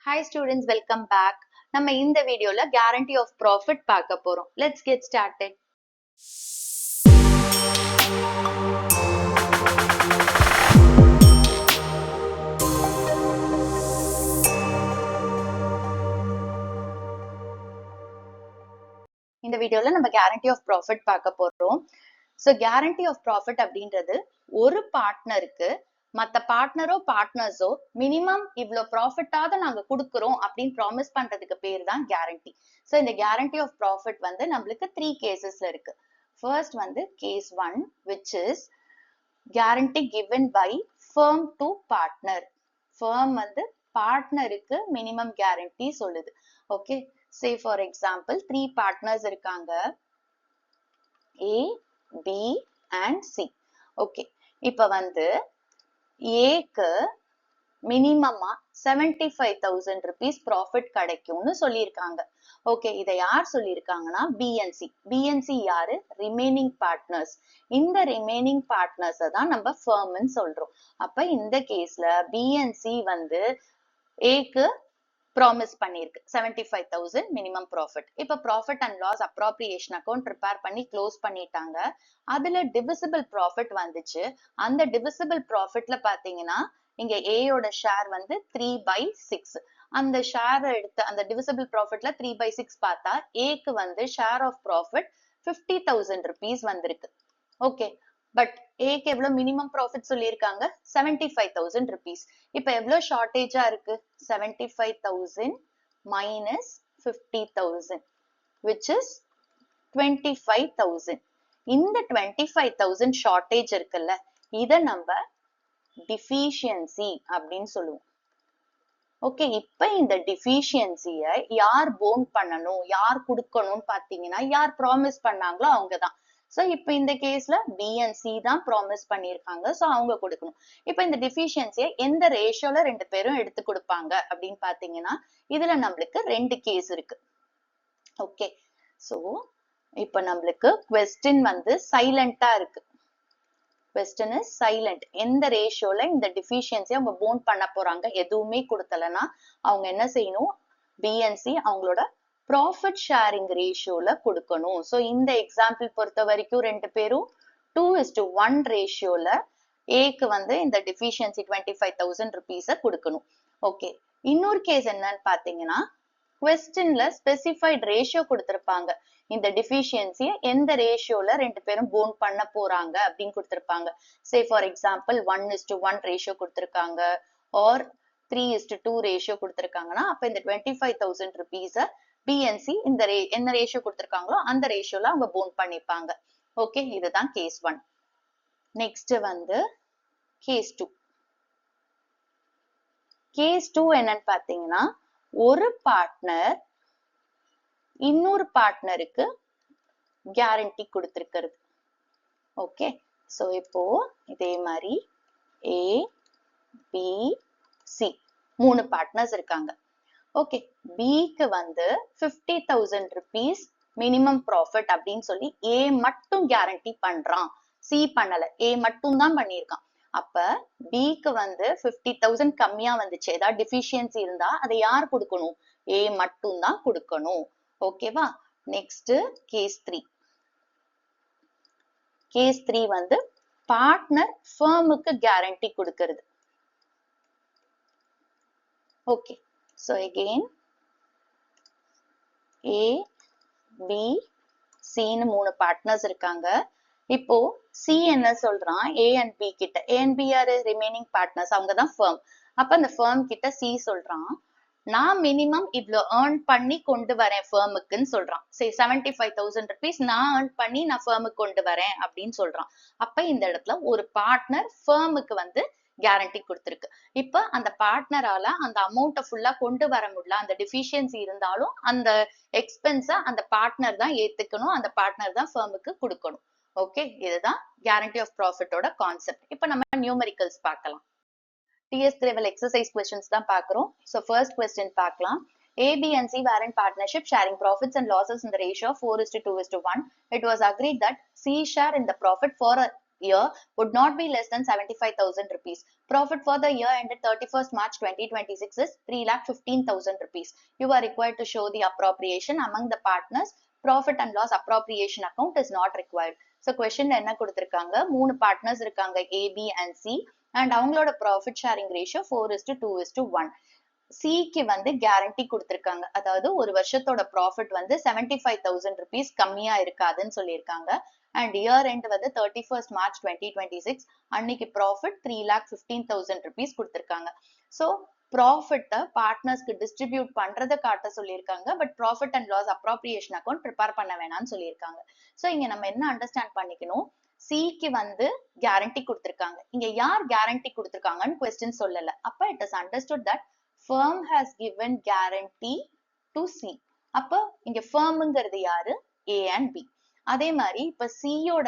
Hi students, welcome back. நம்ம இந்த வீடியோல guarantee of profit பார்க்க போறோம். Let's get started. இந்த வீடியோல நம்ம guarantee of profit பார்க்க போறோம். So guarantee of profit அப்படின்றது ஒரு பார்ட்னருக்கு மத்த பார்ட்னர்ஸோ மினிமம் இவ்ளோ ப்ராஃபிட்டாவது நாங்க கொடுக்குறோம் அப்படின்னு ப்ராமிஸ் பண்றதுக்கு பேர் தான் கேரண்டி. ஸோ இந்த கேரண்டி ஆஃப் ப்ராஃபிட் வந்து நம்மளுக்கு 3 கேசஸ்ல இருக்கு. ஃபர்ஸ்ட் வந்து case 1 which is guarantee given by firm to partner. firm வந்து பார்ட்னருக்கு மினிமம் கேரண்டி சொல்லுது. Okay, say for example 3 partners இருக்காங்க, A, B and C. Okay, இப்ப வந்து ஏக்கு மினிமமா 75,000 rupees ப்ராஃபிட் கிடைக்கும்னு சொல்லியிருக்காங்க. ஓகே, இதை யார் சொல்லியிருக்காங்கன்னா பிஎன்சி. பிஎன்சி யாரு? Remaining partners. இந்த ரிமைனிங் பார்ட்னர்ஸை தான் நம்ம ஃபர்ம்னு சொல்றோம். அப்ப இந்த கேஸ்ல பிஎன்சி வந்து ஏக்கு ப்ராமிஸ் பண்ணிருக்கு 75,000 மினிமம் ப்ராஃபிட். இப்ப profit and loss appropriation account prepare பண்ணி க்ளோஸ் பண்ணிட்டாங்க. அதுல டிவிசிபிள் ப்ராஃபிட் வந்துச்சு. அந்த டிவிசிபிள் ப்ராஃபிட்ல பாத்தீங்கன்னா இங்க ஏயோட ஷேர் வந்து 3/6. அந்த ஷேர் எடுத்து அந்த டிவிசிபிள் ப்ராஃபிட்ல 3/6 பார்த்தா ஏக்கு வந்து ஷேர் ஆஃப் ப்ராஃபிட் 50,000 rupees வந்திருக்கு. ஓகே, பட் ஏக்கு எவ்வளவு மினிமம் ப்ராஃபிட் சொல்லியிருக்காங்க? 75,000 rupees. இப்ப எவ்வளவு ஷார்டேஜா இருக்கு? 75,000 minus 50,000 which is 25,000. இந்த 25,000 ஷார்டேஜ் இருக்குல்ல, இத நம்ம டிஃபிஷியன்சி அப்படின்னு சொல்லுவோம். ஓகே, இப்ப இந்த டிஃபிஷியன்சிய யார் போன் பண்ணணும், யார் கொடுக்கணும்னு பாத்தீங்கன்னா யார் ப்ராமிஸ் பண்ணாங்களோ அவங்கதான். சோ இப்ப இந்த கேஸ்ல பிஎன்சி தான் ப்ராமிஸ் பண்ணிருக்காங்க, சோ அவங்க கொடுக்கணும். இப்ப இந்த டிஃபிஷியன்சியை எந்த ரேஷியோல ரெண்டு பேரும் எடுத்து கொடுப்பாங்க அப்படின்னு பாத்தீங்கன்னா இதுல நம்மளுக்கு 2 கேஸ் இருக்கு. ஓகே, சோ இப்ப நம்மளுக்கு क्वेश्चन வந்து சைலண்டா இருக்கு. question is silent. எந்த ரேஷியோல இந்த டிஃபிஷியன்சி அவங்க போன் பண்ண போறாங்க எதுவுமே கொடுத்தலனா அவங்க என்ன செய்யணும்? பிஎன்சி அவங்களோட ப்ராஃபிட் ஷேரிங் ரேஷியோல கொடுக்கணும். சோ இந்த எக்ஸாம்பிள் பொறுத்த வரைக்கும் ரெண்டு பேரும் 2:1 ரேஷியோல ஏக்கு வந்து இந்த டிஃபிஷியன்சி 25,000 rupees கொடுக்கணும். ஓகே, இன்னொரு கேஸ் என்னன்னு பாத்தீங்கன்னா questionல ஸ்பெசிஃபைட் ரேஷியோ கொடுத்திருப்பாங்க. இந்த டிஃபிஷியன்சிய எந்த ரேஷியோல ரெண்டு பேரும் போன் பண்ண போறாங்க அப்படின்னு கொடுத்திருப்பாங்க. சே ஃபார் எக்ஸாம்பிள் 1:1 ரேஷியோ கொடுத்திருக்காங்க ஆர் 3:2 ரேஷியோ கொடுத்திருக்காங்கன்னா அப்ப இந்த 25,000 rupees பிஎன்சி இந்த என்ன ரேஷியோ கொடுத்திருக்காங்களோ அந்த ரேஷியோல அவங்க போன் பண்ணிப்பாங்க. ஓகே, இதுதான் கேஸ் 1. நெக்ஸ்ட் வந்து கேஸ் 2. கேஸ் 2 என்னன்னு பாத்தீங்கன்னா ஒரு பார்ட்னர் இன்னொரு பார்ட்னருக்கு கேரண்டி கொடுத்திருக்கிறது. ஓகே, சோ இப்போ இதே மாதிரி ஏ பி சி 3 பார்ட்னர்ஸ் இருக்காங்க. ஓகே, பிக்கு வந்து 50,000 rupees மினிமம் ப்ராஃபிட் அப்படின்னு சொல்லி ஏ மட்டும் கேரண்டி பண்றான், சி பண்ணல, ஏ மட்டும் தான் பண்ணியிருக்கான். அப்ப பிக்கு வந்து 50,000 கம்மியா வந்துச்சு, ஏதாவது டிஃபிஷியன்சி இருந்தா அதை யார் கொடுக்கணும்? ஏ மட்டும் தான் கொடுக்கணும். ஓகேவா? Next case 3. கேஸ் 3 வந்து பார்ட்னர் ஃபர்முக்கு கேரண்டி கொடுக்கிறது. Okay, so again A B சின்னு 3 பார்ட்னர்ஸ் இருக்காங்க. இப்போ சி என்ன சொல்றான்? ஏ அண்ட் பி கிட்ட, ஏ அண்ட் பி யாரு? ரிமைனிங் பார்ட்னர்ஸ், அவங்க தான் ஃபர்ம். அப்ப அந்த ஃபர்ம் கிட்ட சி சொல்றான் நான் மினிமம் இவ்ளோ ஏர்ன் பண்ணி கொண்டு வரேன் ஃபர்முக்குன்னு சொல்றான். சரி, 75,000 rupees நான் ஏர்ன் பண்ணி நான் ஃபர்முக்கு கொண்டு வரேன் அப்படின்னு சொல்றான். அப்ப இந்த இடத்துல ஒரு பார்ட்னர் ஃபர்முக்கு வந்து கேரண்டி கொடுத்திருக்கு. இப்ப அந்த பார்ட்னரால அந்த அமௌண்ட்டை ஃபுல்லா கொண்டு வர முடியல, அந்த டிஃபிஷியன்சி இருந்தாலும் அந்த எக்ஸ்பென்ஸ அந்த பார்ட்னர் தான் ஏத்துக்கணும், அந்த பார்ட்னர் தான் ஃபர்முக்கு கொடுக்கணும். ஓகே, இதுதான் கேரண்டி ஆஃப் ப்ராஃபிட்டோட கான்செப்ட். இப்ப நம்ம நியூமெரிக்கல்ஸ் பார்க்கலாம். TS level exercise questions தான் பார்க்கிறோம். So first question பார்க்கலாம். A, B and C were in partnership sharing profits and losses in the ratio of 4:2:1. It was agreed that C share in the profit for a year would not be less than 75,000 rupees. Profit for the year ended 31st March 2026 is 3,15,000 rupees. You are required to show the appropriation among the partners. Profit and loss appropriation account is not required. So question என்ன கொடுத்திருக்காங்க, 3 partners இருக்காங்க A, B and C and அவங்களோட profit sharing ratio 4:2:1. சிக்கு வந்து guarantee கொடுத்திருக்காங்க, அதாவது ஒரு வருஷத்தோட ப்ராஃபிட் வந்து 75,000 rupees கம்மியா இருக்காதுன்னு சொல்லியிருக்காங்க. அண்ட் இயர் எண்ட் வந்து 31st March 2026 அன்னைக்கு ப்ராஃபிட் 3,15,000 rupees கொடுத்திருக்காங்க. ஸோ ப்ராஃபிட்ட பார்ட்னர்ஸ்க்கு டிஸ்ட்ரிபியூட் பண்றதை காட்ட சொல்லியிருக்காங்க. But profit and loss appropriation account prepare பண்ண வேணாம்னு சொல்லியிருக்காங்க. ஸோ இங்க நம்ம என்ன அண்டர்ஸ்டாண்ட் பண்ணிக்கணும், சிக்கு வந்து கேரண்டி கொடுத்திருக்காங்க. இங்க யார் கேரண்டி கொடுத்திருக்காங்கன்னு கொஸ்டின் சொல்லல. அப்ப it is understood that firm has given guarantee to C. அப்ப இங்க firmங்கிறது யாரு, A and B. அதே மாதிரி இப்ப C யோட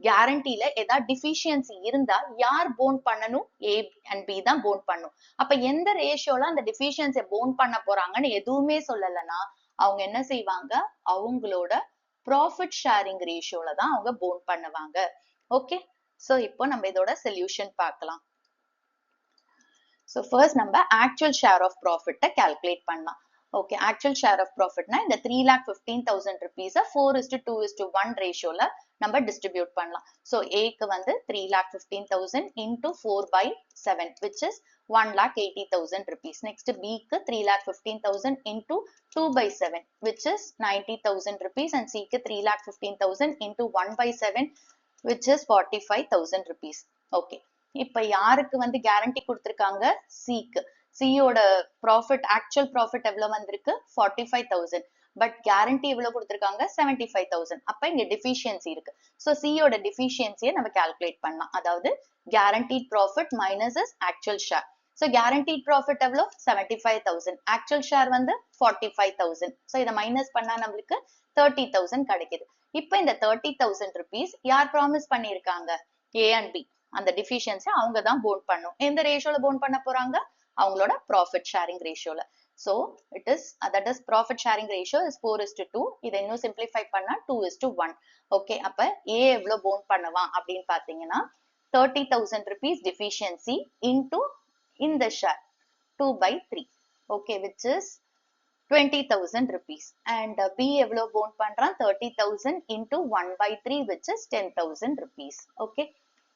கேரண்டில ஏதாவது டிஃபிஷியன்சி இருந்தா யார் போன் பண்ணணும், A and B தான் போன் பண்ணும். அப்ப எந்த ரேஷியோல அந்த டிஃபிஷியன்சியை போன் பண்ண போறாங்கன்னு எதுவுமே சொல்லலைன்னா அவங்க என்ன செய்வாங்க, அவங்களோட ப்ராஃபிட் ஷேரிங் ரேஷியோல தான் அவங்க போன் பண்ணுவாங்க. ஓகே, சோ இப்போ நம்ம இதோட சொல்யூஷன் பார்க்கலாம். So first நம்ம actual share of profit calculate பண்ணலாம். Okay, actual share of profit na இந்த 3,15,000 rupees 4:2:1 ratioல நம்ம distribute பண்ணலாம். So A க்கு வந்து 3,15,000 into 4/7 which is 1,80,000 rupees. Next B க்கு 3,15,000 into 2/7 which is 90,000 rupees and C க்கு 3,15,000 into 1/7 which is 45,000 rupees. Okay. இப்ப யாருக்கு வந்து கேரண்டி கொடுத்திருக்காங்க, சிக்கு. சியோட ப்ராஃபிட் ஆக்சுவல் ப்ராஃபிட் எவ்வளவு வந்திருக்கு, 45,000. பட் கேரண்டி எவ்வளவு கொடுத்திருக்காங்க, 75,000. அப்ப இங்க டிஃபிஷியன்சி இருக்கு. சோ சியோட டிஃபிஷியன்சியை நம்ம கால்குலேட் பண்ணலாம். அதாவது guaranteed profit minus is actual share. So guaranteed profit எவ்வளவு, 75,000. ஆக்சுவல் ஷேர் வந்து 45,000. சோ இதை மைனஸ் பண்ணா நம்மளுக்கு 30,000 கிடைக்குது. இப்ப இந்த 30,000 rupees யார் ப்ராமிஸ் பண்ணிருக்காங்க, A and B. அந்த டிஃபிஷியன்சி அவங்க தான் போன் பண்ணும். எந்த ரேஷியோல போன் பண்ண போறாங்க, அவங்களோட ப்ராஃபிட் ஷேரிங் ரேஷியோல. So it is that is profit sharing ratio is 4:2. இதை இன்னும் சிம்பிளிஃபை பண்ணா 2:1. ஓகே, அப்ப A எவ்வளவு போன் பண்ணுவான் அப்படின்னு பாத்தீங்கன்னா 30,000 rupees டிஃபிஷியன்சி இன்டு இந்த share 2/3. Okay, which is 20,000 rupees. And B எவ்வளவு போன் பண்றான், 30,000 into 1/3 which is 10,000 rupees. Okay,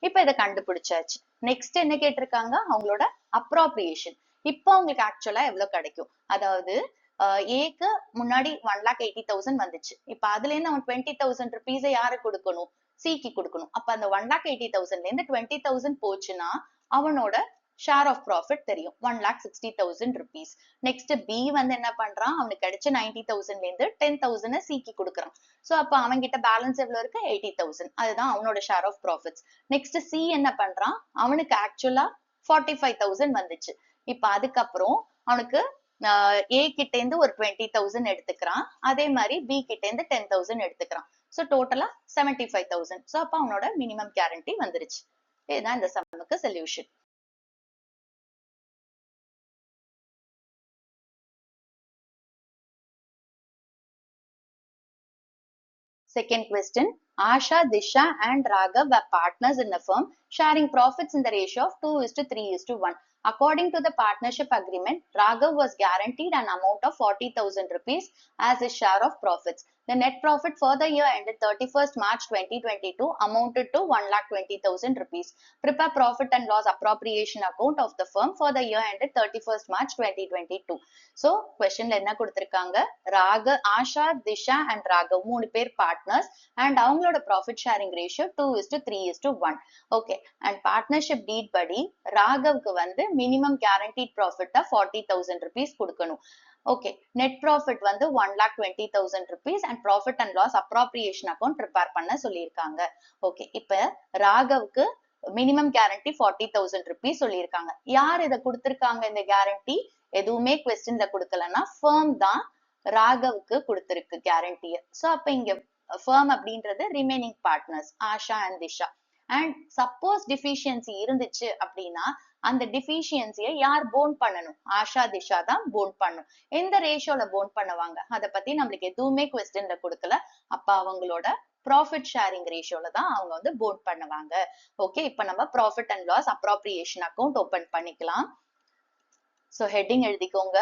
இப்ப இதை கண்டுபிடிச்சாச்சு. நெக்ஸ்ட் என்ன கேட்டிருக்காங்க, அவங்களோட அப்ராப்ரியேஷன். இப்போ அவங்களுக்கு ஆக்சுவலா எவ்வளவு கிடைக்கும், அதாவது ஏக்கு முன்னாடி 1,80,000 வந்துச்சு. இப்ப அதுல இருந்து அவன் 20,000 rupees யாருக்கு கொடுக்கணும், சிக்கு கொடுக்கணும். அப்ப அந்த 1,80,000ல இருந்து 20,000 போச்சுன்னா அவனோட ஷேர் ஆஃப் ப்ராஃபிட் தெரியும், 1,60,000 rupees. நெக்ஸ்ட் பி வந்து என்ன பண்றான், அவனுக்கு கிடைச்ச 90,000ல இருந்து 10,000 சிக்கு கொடுக்குறான். சோ அப்ப அவன் கிட்ட பேலன்ஸ் எவ்வளவு இருக்கு, 80,000. அதுதான் அவனோட share of profits. Next C என்ன பண்றான், அவனுக்கு ஆக்சுவலா 45,000 வந்துச்சு. இப்ப அதுக்கப்புறம் அவனுக்கு ஏ கிட்ட இருந்து ஒரு 20,000 எடுத்துக்கிறான். அதே மாதிரி பி கிட்ட இருந்து 10,000 எடுத்துக்கிறான். சோ டோட்டலா 75,000. சோ அப்ப அவனோட மினிமம் கேரண்டி வந்துருச்சு. இதுதான் இந்த சம்முக்கு solution. Second question, Asha, Disha and Raghav were partners in the firm sharing profits in the ratio of 2:3:1. According to the partnership agreement, Raghav was guaranteed an amount of 40,000 rupees as his share of profits. The net profit for the year ended 31st March 2022 amounted to 1,20,000 rupees. Prepare profit and loss appropriation account of the firm for the year ended 31st March 2022. So, questionல என்ன கொடுத்திருக்காங்க, Asha, Disha and Raghav 3 பேர் partners and அவங்களோட profit sharing ratio 2:3:1. Okay, and partnership deed படி ராகவ்க்கு வந்து minimum guaranteed profit 40,000 rupees கொடுக்கணும். Okay, net profit வந்து 1,20,000 rupees and profit and loss appropriation account prepare பண்ண சொல்லியிருக்காங்க. Okay, இப்ப ராகவ்க்கு மினிமம் கேரண்டி 40,000 rupees சொல்லியிருக்காங்க. யார் இதை கொடுத்திருக்காங்க, இந்த கேரண்டி எதுவுமே கொஸ்டின்ல கொடுக்கலன்னா ஃபர்ம் தான் ராகவுக்கு கொடுத்திருக்கு கேரண்டிய. சோ அப்ப இங்க ஃபர்ம் அப்படின்றது remaining partners Asha and Disha. And suppose deficiency இருந்துச்சு அப்படின்னா அந்த டிஃபிஷியன்சியை யார் போன் பண்ணணும், ஆஷா திஷா தான் போன் பண்ணும். எந்த ரேஷியோல போன் பண்ணுவாங்க அதை பத்தி நம்மளுக்கு எதுவுமே கொஸ்டின்ல கொடுக்கல. அப்ப அவங்களோட ப்ராஃபிட் ஷேரிங் ரேஷியோல தான் அவங்க வந்து போன் பண்ணுவாங்க. ஓகே, இப்ப நம்ம profit and loss appropriation account open பண்ணிக்கலாம். சோ ஹெட்டிங் எழுதிக்கோங்க,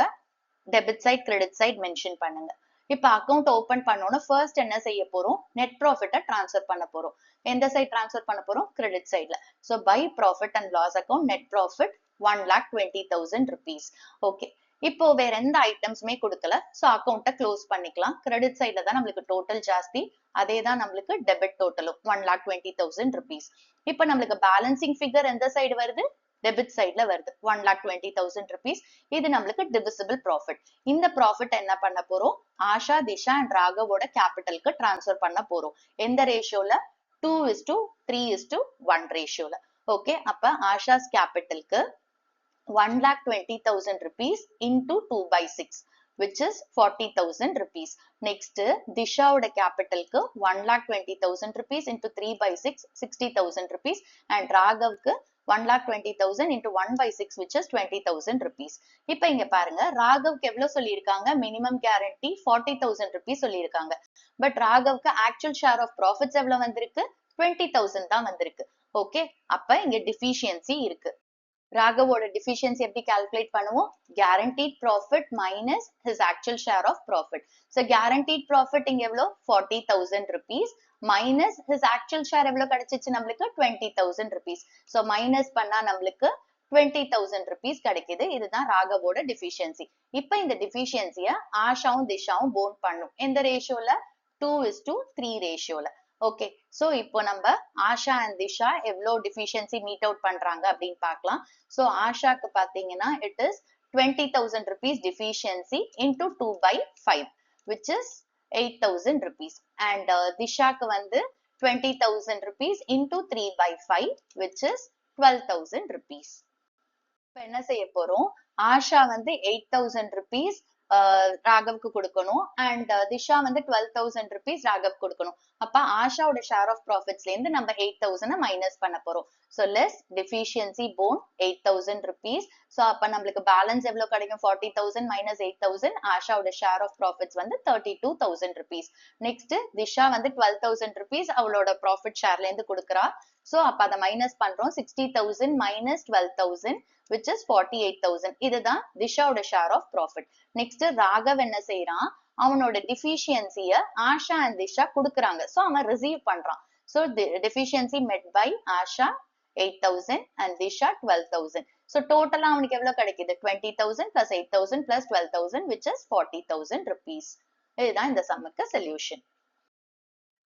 debit side credit side mention பண்ணுங்க. இப்ப அக்கௌண்ட் ஓபன் பண்ணோம்னா ஃபர்ஸ்ட் என்ன செய்ய போறோம், நெட் ப்ராஃபிட்டை ட்ரான்ஸ்ஃபர் பண்ண போறோம். எந்த சைட் ட்ரான்ஸ்ஃபர் பண்ண போறோம், கிரெடிட் சைட்ல. So by profit and loss account net profit 1,20,000 rupees. Okay, இப்போ வேற எந்த ஐட்டம்ஸுமே கொடுக்கல. சோ அக்கௌண்ட்டை க்ளோஸ் பண்ணிக்கலாம். கிரெடிட் சைட்ல தான் நம்மளுக்கு டோட்டல் ஜாஸ்தி, அதே தான் நம்மளுக்கு டெபிட் டோட்டலும் 1,20,000 rupees. இப்போ நம்மளுக்கு பேலன்சிங் ஃபிகர் எந்த சைடு வருது, டெபிட் சைட்ல வருது 1,20,000 rupees. இது நம்மளுக்கு டிவிசிபிள் ப்ராஃபிட். இந்த ப்ராஃபிட் என்ன பண்ண போறோம், ஆஷா, திஷா அண்ட் ராகவோட கேபிட்டலுக்கு டிரான்ஸ்ஃபர் பண்ண போறோம். எந்த ரேஷியோல, 2:3:1 ரேஷியோல. ஓகே, அப்ப Asha's கேபிட்டலுக்கு 1,20,000 rupees into 2/6, which is 40,000 rupees. Next, Dishaoda capitalக்கு 1,20,000 rupees into 3/6, 60,000 rupees. And Raghavக்கு 1,20,000 into 1/6, which is 20,000 rupees. இப்ப இங்க பாருங்க, ராகவ்க்கு எவ்வளவு சொல்லியிருக்காங்க, மினிமம் கேரண்டி 40,000 rupees சொல்லியிருக்காங்க. பட் ராகவ்க்கு ஆக்சுவல் ஷேர் ஆஃப் ப்ராஃபிட்ஸ் எவ்வளவு வந்திருக்கு, 20,000 தான் வந்திருக்கு. ஓகே, அப்ப இங்க டிஃபிஷியன்சி இருக்கு. ராகவோட டிஃபிஷியன்சி எப்படி கால்குலேட் பண்ணுவோம், guaranteed profit minus his actual share of profit. So guaranteed profit இங்க எவ்வளோ 40,000 rupees minus his actual share எவ்வளவு கிடைச்சிச்சு நம்மளுக்கு 20,000 rupees. So minus பண்ணா நம்மளுக்கு 20,000 rupees கிடைக்குது. இதுதான் ராகவோட டிஃபிஷியன்சி. இப்ப இந்த டிஃபிஷியன்சிய ஆஷாவும் திஷாவும் போன் பண்ணும். எந்த ரேஷியோல, 2:3 ரேஷியோல. ஓகே, சோ இப்போ நம்ம ஆஷா அண்ட் திஷா எவ்வளோ டிஃபிஷியன்சி மீட் அவுட் பண்றாங்க அப்படின்னு பார்க்கலாம். சோ ஆஷாக்கு பாத்தீங்கன்னா it is 20,000 rupees deficiency into 2/5, which is 8,000 rupees. And திஷாக்கு வந்து 20,000 rupees into 3/5, which is 12,000 rupees. இப்ப என்ன செய்ய போறோம், ஆஷா வந்து 8,000 rupees ராகவ்க்கு கொடுக்கணும் அண்ட் திஷா வந்து 12,000 rupees ராகவ் கொடுக்கணும். அப்ப ஆஷாவோட ஷேர் ஆஃப் ப்ராஃபிட்ஸ்ல இருந்து நம்ம 8,000 மைனஸ் பண்ண போறோம். So less deficiency phone 8,000 rupees. So அப்ப நம்மளுக்கு பேலன்ஸ் எவ்வளவு கிடைக்கும், 40,000 minus 8,000. ஆஷாவோட ஷேர் ஆஃப் ப்ராஃபிட்ஸ் வந்து 32,000 rupees. நெக்ஸ்ட் திஷா வந்து 12,000 rupees அவளோட ப்ராஃபிட் ஷேர்ல இருந்து கொடுக்குறா. சோ அப்ப அதை மைனஸ் பண்றோம், 60,000 minus 12,000, which is 48,000. இதுதான் திஷாவோட share of profit. Next Raghav என்ன செய்யறான், அவனோட டிஃபிஷியன்சிய ஆஷா அண்ட் திஷா கொடுக்குறாங்க. சோ அவன் ரிசீவ் பண்றான். So deficiency met by Asha 8,000 and Disha 12,000. So டோட்டலா அவனுக்கு எவ்வளவு கிடைக்குது, 20,000 plus 8,000 plus 12,000, which is 40,000 rupees. இதுதான் இந்த சம்முக்கு solution.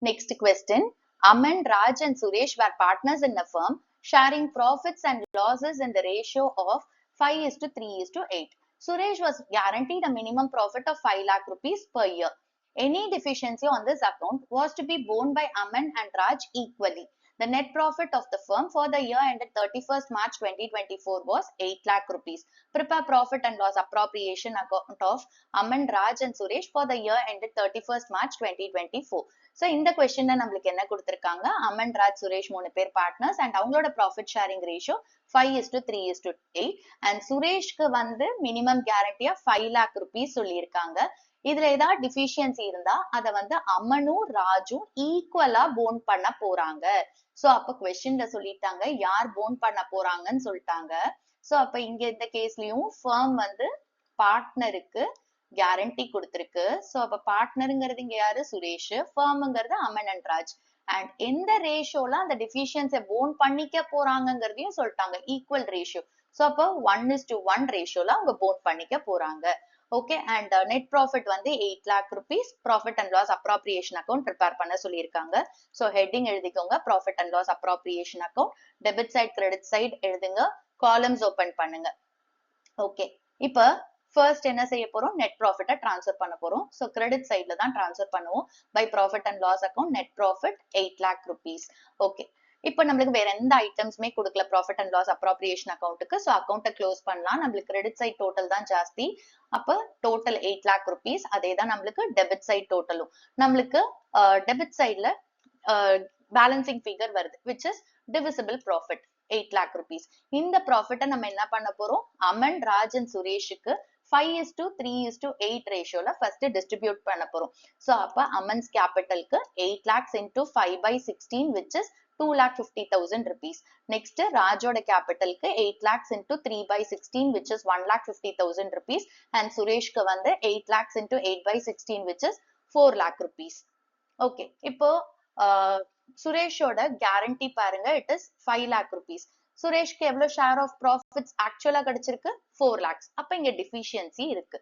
Next question, Aman, Raj and Suresh were partners in the firm, sharing profits and losses in the ratio of 5:3:8. Suresh was guaranteed a minimum profit of 5 lakh rupees per year. Any deficiency on this account was to be borne by Aman and Raj equally. The net profit of the firm for the year ended 31st March 2024 was 8 lakh rupees. Prepare profit and loss appropriation account of Aman, Raj and Suresh for the year ended 31st March 2024. So இந்த கொஸ்டின்ல நம்மளுக்கு என்ன கொடுத்திருக்காங்க, அமன், ராஜ், சுரேஷ் 3 பேர் partners and அவங்களோட profit sharing ratio 5:3:8. And சுரேஷ்க்கு வந்து minimum கேரண்டியா 5 lakh rupees சொல்லியிருக்காங்க. இதுல ஏதாவது டிஃபிஷியன்சி இருந்தா அதை வந்து அமனும் ராஜும் ஈக்குவலா போன் பண்ண போறாங்க. சோ அப்ப கொஸ்டின்ல சொல்லிட்டாங்க யார் போன் பண்ண போறாங்கன்னு சொல்லிட்டாங்க. சோ அப்ப இங்க இந்த கேஸ்லயும் ஃபர்ம் வந்து பார்ட்னருக்கு கேரண்டி கொடுத்திருக்கு. சோ அப்ப பார்ட்னருங்கிறது இங்க யாரு, சுரேஷ். ஃபர்ம்ங்கிறது அமன் அண்ட் ராஜ். அண்ட் எந்த ரேஷியோல அந்த டிஃபிஷியன்சியை போன் பண்ணிக்க போறாங்கிறதையும் சொல்லிட்டாங்க, ஈக்குவல் ரேஷியோ. சோ அப்போ 1:1 ரேஷியோல அவங்க போன் பண்ணிக்க போறாங்க. ஓகே, அண்ட் நெட் ப்ராஃபிட் வந்து 8 lakh rupees. Profit and loss appropriation account prepare பண்ண சொல்லியிருக்காங்க. சோ ஹெட்டிங் எழுதிக்கோங்க, profit and loss appropriation account. Debit side credit side எழுதுங்க, காலம்ஸ் ஓபன் பண்ணுங்க. ஓகே, இப்ப ஃபர்ஸ்ட் என்ன செய்ய போறோம், நெட் ப்ராஃபிட்டை ட்ரான்ஸ்ஃபர் பண்ண போறோம். ஸோ கிரெடிட் சைட்ல தான் ட்ரான்ஸ்ஃபர் பண்ணுவோம். By profit and loss account net profit 8 lakh rupees. Okay, இப்போ நம்மளுக்கு வேற எந்த ஐட்டம்ஸுமே கொடுக்கல ப்ராஃபிட் அண்ட் லாஸ் அப்ராப்ரியேஷன் அக்கௌண்ட்டுக்கு. ஸோ அக்கௌண்ட்டை க்ளோஸ் பண்ணலாம். நம்மளுக்கு கிரெடிட் சைட் டோட்டல் தான் ஜாஸ்தி. அப்போ டோட்டல் 8 lakh rupees. அதே தான் நம்மளுக்கு டெபிட் சைட் டோட்டலும். நம்மளுக்கு டெபிட் சைட்ல பேலன்சிங் ஃபிகர் வருது, which is divisible profit 8 lakh rupees. இந்த ப்ராஃபிட்டை நம்ம என்ன பண்ண போறோம், அமன், ராஜ் அண்ட் சுரேஷுக்கு 5:3:8 ரேஷியோல ஃபர்ஸ்ட் டிஸ்ட்ரிபியூட் பண்ண போறோம். ஸோ அப்ப அமன்ஸ் கேபிட்டலுக்கு 8 lakhs into 5/16 which is 2,50,000 rupees. Next ராஜோட கேபிட்டலுக்கு 8 lakhs into 3/16 which is 1,50,000 rupees and சுரேஷ்க்கு வந்து 8 lakhs into 8/16 which is 4 lakh rupees. Okay, இப்போ சுரேஷோட கேரண்டி பாருங்க, இட் இஸ் 5 lakh rupees. சுரேஷ்க்கு எவ்வளவு ஷேர் ஆஃப் ப்ராஃபிட்ஸ் ஆக்சுவலா கிடைச்சிருக்கு? 4 lakhs. அப்ப இங்க டிஃபிஷியன்சி இருக்கு.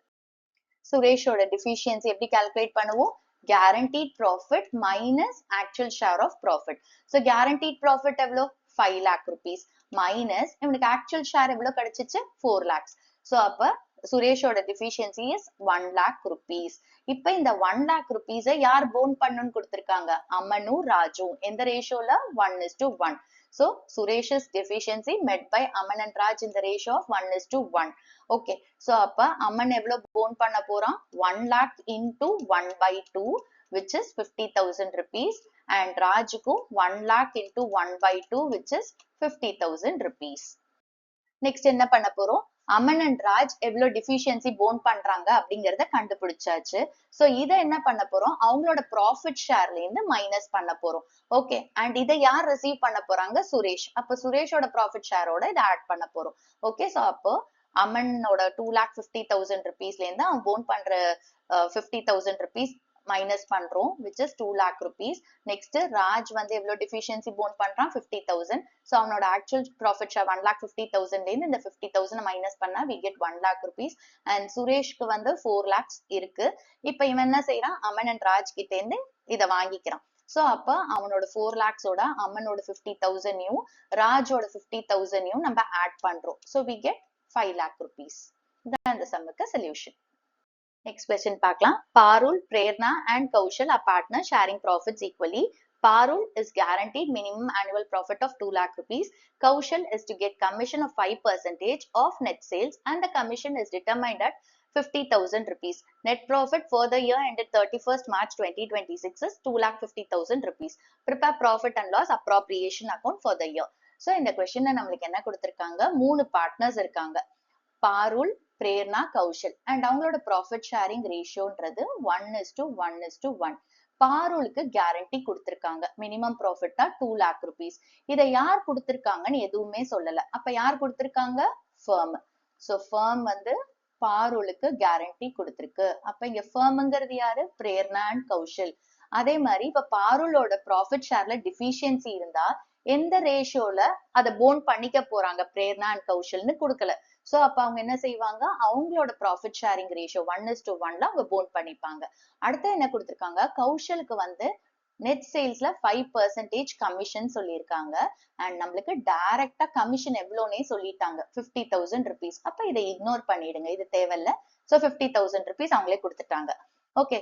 சுரேஷோட டிஃபிஷியன்சி எப்படி கால்குலேட் பண்ணுவோம்? guaranteed profit minus actual share of profit. So guaranteed profit எவ்வளோ? 5 lakh rupees minus இவனுக்கு actual share எவ்வளோ கிடைச்சிச்சு? 4 lakhs. So அப்ப சுரேஷோட deficiency is 1 lakh rupees. இப்ப இந்த 1 lakh rupees யார் போன் பண்ணணும்னு கொடுத்திருக்காங்க? அம்மனு ராஜு. எந்த ரேஷியோல? 1:1. So Suresh's deficiency met by Aman and Raj in the ratio of 1:1. Okay. So அப்ப அம்மன் எவ்வளவு போன் பண்ண போறான்? 1 lakh into 1/2 which is 50,000 rupees and ராஜுக்கு 1 lakh into 1/2 which is 50,000 rupees. Next என்ன பண்ண போறோம்? அமன் அண்ட் ராஜ் எவ்வளவு டிஃபிஷியன்சி போன் பண்றாங்க அப்படிங்கறத கண்டுபிடிச்சாச்சு. சோ இதை என்ன பண்ண போறோம்? அவங்களோட ப்ராஃபிட் ஷேர்ல இருந்து மைனஸ் பண்ண போறோம். ஓகே, அண்ட் இதை யார் ரிசீவ் பண்ண போறாங்க? சுரேஷ். அப்ப சுரேஷோட ப்ராஃபிட் ஷேரோட இதை ஆட் பண்ண போறோம். ஓகே, சோ அப்போ அமனோட 2,50,000 rupeesல இருந்து அவன் போன் பண்ற 50,000 rupees மைனஸ் பண்றோம் which is 2 lakh rupees. Next Raj வந்து எவ்வளவு டிஃபிஷியன்சி போன் பண்றான்? 50,000. சோ அவனோட ஆக்சுவல் ப்ராஃபிட் ஷேர் 1,50,000 இருந்து இந்த 50,000 மைனஸ் பண்ணா we get 1 lakh rupees and சுரேஷ்க்கு வந்து 4 lakhs இருக்கு. இப்ப இவன் என்ன செய்யறான்? அமன் அண்ட் ராஜ் கிட்ட இருந்து இதை வாங்கிக்கிறான். சோ அப்ப அவனோட 4 lakhsோட அம்மனோட 50,000யும் ராஜோட 50,000யும் நம்ம ஆட் பண்றோம். So we get 5 lakh rupees. இதான் இந்த சம்முக்கு சொல்யூஷன். Next question பார்க்கலாம். Parul, Prerna and Kaushal are partners sharing profits equally. Parul is guaranteed minimum annual profit of 2 lakh rupees. Kaushal is to get commission of 5% of net sales and the commission is determined at 50,000 rupees. Net profit for the year ended 31st March 2026 is 2,50,000 rupees. Prepare profit and loss appropriation account for the year. So இந்த questionல நம்மளுக்கு என்ன கொடுத்திருக்காங்க? 3 partners இருக்காங்க. Parul, Prerna, Kaushal and அவங்களோட profit sharing ரேஷியோன்றது 1:1:1. பாருலுக்கு guarantee கொடுத்திருக்காங்க. Minimum ப்ராஃபிட்டா 2 lakh rupees. இதை யார் கொடுத்திருக்காங்கன்னு எதுவுமே சொல்லல. அப்ப யார் கொடுத்திருக்காங்க? ஃபர்ம். சோ ஃபர்ம் வந்து பாருலுக்கு கேரண்டி கொடுத்திருக்கு. அப்ப இங்க ஃபர்ம்ங்கிறது யாரு? பிரேர்னா அண்ட் கௌஷல். அதே மாதிரி இப்ப பாருலோட ப்ராஃபிட் ஷேர்ல டிஃபிஷியன்சி இருந்தா எந்த ரேஷியோல அதை போன் பண்ணிக்க போறாங்க? பிரேர்னா அண்ட் கௌஷல்னு கொடுக்கல. சோ அப்ப அவங்க என்ன செய்வாங்க? அவங்களோட ப்ராஃபிட் ஷேரிங் ரேஷியோ 1:1ல அவங்க போன் பண்ணிப்பாங்க. அடுத்து என்ன கொடுத்திருக்காங்க? கௌஷலுக்கு வந்து நெட் சேல்ஸ்ல 5% கமிஷன் சொல்லியிருக்காங்க அண்ட் நம்மளுக்கு டைரக்டா கமிஷன் எவ்வளோனே சொல்லிட்டாங்க, 50,000 rupees. அப்ப இதை இக்னோர் பண்ணிடுங்க, இது தேவையில்ல. சோ 50,000 rupees அவங்களே கொடுத்துட்டாங்க. ஓகே,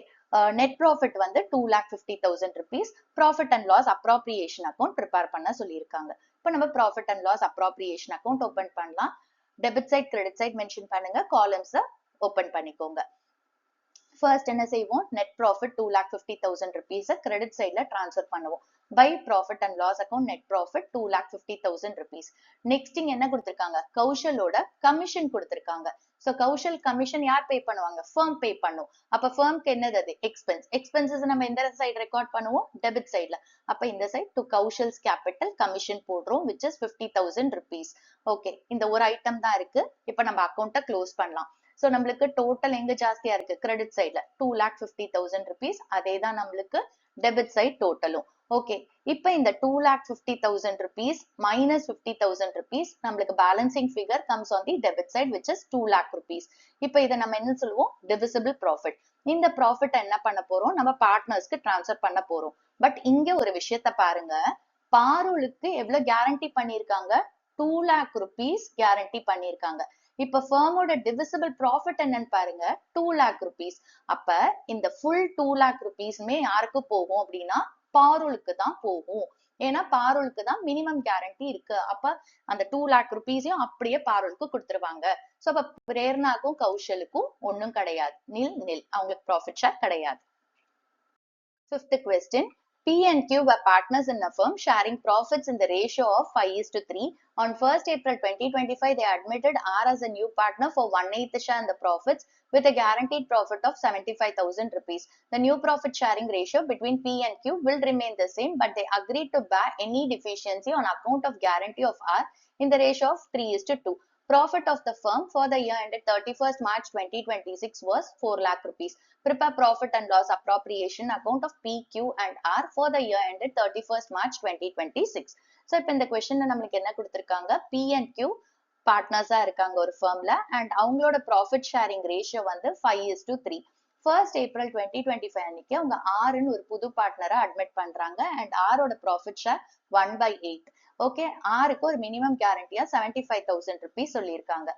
நெட் ப்ராஃபிட் வந்து 2,50,000 rupees. Profit and loss appropriation account prepare பண்ண சொல்லியிருக்காங்க. இப்ப நம்ம profit and loss appropriation account open பண்ணலாம். Debit side credit side mention பண்ணுங்க, காலம்ஸ் ஓபன் பண்ணிக்கோங்க. ஃபர்ஸ்ட் என்ன செய்வோம்? நெட் ப்ராஃபிட் 2,50,000 rupees கிரெடிட் சைட்ல டிரான்ஸ்ஃபர் பண்ணுவோம். By profit and loss account net profit 2,50,000 rupees. Next இங்க என்ன கொடுத்திருக்காங்க? கௌஷலோட கமிஷன் கொடுத்திருக்காங்க. சோ கௌஷல் கமிஷன் யார் பே பண்ணுவாங்க? ஃபர்ம் பே பண்ணும். அப்ப ஃபர்ம்க்கு என்னது? அது எக்ஸ்பென்ஸ். எக்ஸ்பென்சஸ் நம்ம எந்த சைடு ரெக்கார்ட் பண்ணுவோம்? டெபிட் சைட்ல. அப்ப இந்த சைட் டு கௌஷல்ஸ் கேபிட்டல் கமிஷன் போடுறோம் which is 50,000 rupees. ஓகே, இந்த ஒரு ஐட்டம் தான் இருக்கு. இப்ப நம்ம அக்கௌண்ட்டை க்ளோஸ் பண்ணலாம். சோ நம்மளுக்கு டோட்டல் எங்க ஜாஸ்தியா இருக்கு? கிரெடிட் சைட்ல 2,50,000 rupees. அதே தான் நம்மளுக்கு டெபிட் சைட் டோட்டலும். ஓகே, இப்ப இந்த 2,50,000 rupees minus 50,000 rupees நம்மளுக்கு balancing figure comes on the debit side which is 2 lakh rupees. இப்ப இதை நம்ம என்ன சொல்லுவோம்? divisible profit. இந்த ப்ராஃபிட் என்ன பண்ண போறோம்? நம்ம பார்ட்னர்ஸ்க்கு டிரான்ஸ்ஃபர் பண்ண போறோம். பட் இங்க ஒரு விஷயத்த பாருங்க, பாருலுக்கு எவ்வளவு கேரண்டி பண்ணிருக்காங்க? 2 lakh rupees கேரண்டி பண்ணிருக்காங்க. இப்ப ஃபர்மோட டிவிசிபிள் ப்ராஃபிட் என்னன்னு பாருங்க, 2 lakh rupees. அப்ப இந்த ஃபுல் 2 lakh rupeesமே யாருக்கு போகும் அப்படின்னா பாருலுக்கு தான் போகும். ஏன்னா பாருலுக்கு தான் மினிமம் கேரண்டி இருக்கு. அப்ப அந்த 2 lakh rupeesயும் அப்படியே பாருலுக்கு கொடுத்துருவாங்க. சோ அப்ப பிரேர்னாக்கும் கௌஷலுக்கும் ஒண்ணும் கிடையாது, நில் நில், அவங்களுக்கு ப்ராஃபிட் ஷேர் கிடையாது. Fifth question. P and Q were partners in a firm sharing profits in the ratio of 5:3. On 1st April 2025, they admitted R as a new partner for 1/8 share in the profits with a guaranteed profit of 75,000 rupees. The new profit sharing ratio between P and Q will remain the same, but they agreed to bear any deficiency on account of guarantee of R in the ratio of 3:2. Profit of the firm for the year ended 31st March 2026 was 4 lakh rupees. Prepare profit and loss appropriation account of P, Q and R for the year ended 31st March 2026. So, இப்போ இந்த questionல நம்மளுக்கு என்ன கொடுத்திருக்காங்க? P and Q பார்ட்னர்ஸா இருக்காங்க ஒரு firmல and அவங்களோட profit sharing ratio வந்து 5:3. 1st April 2025 அன்னைக்கு அவங்க ஆர்ன்னு ஒரு புது பார்ட்னரை அட்மிட் பண்றாங்க and ஆரோட ப்ராஃபிட் ஷேர் 1/8. ஓகே, ஆருக்கு ஒரு மினிமம் கேரண்டியா 75,000 rupees சொல்லியிருக்காங்க.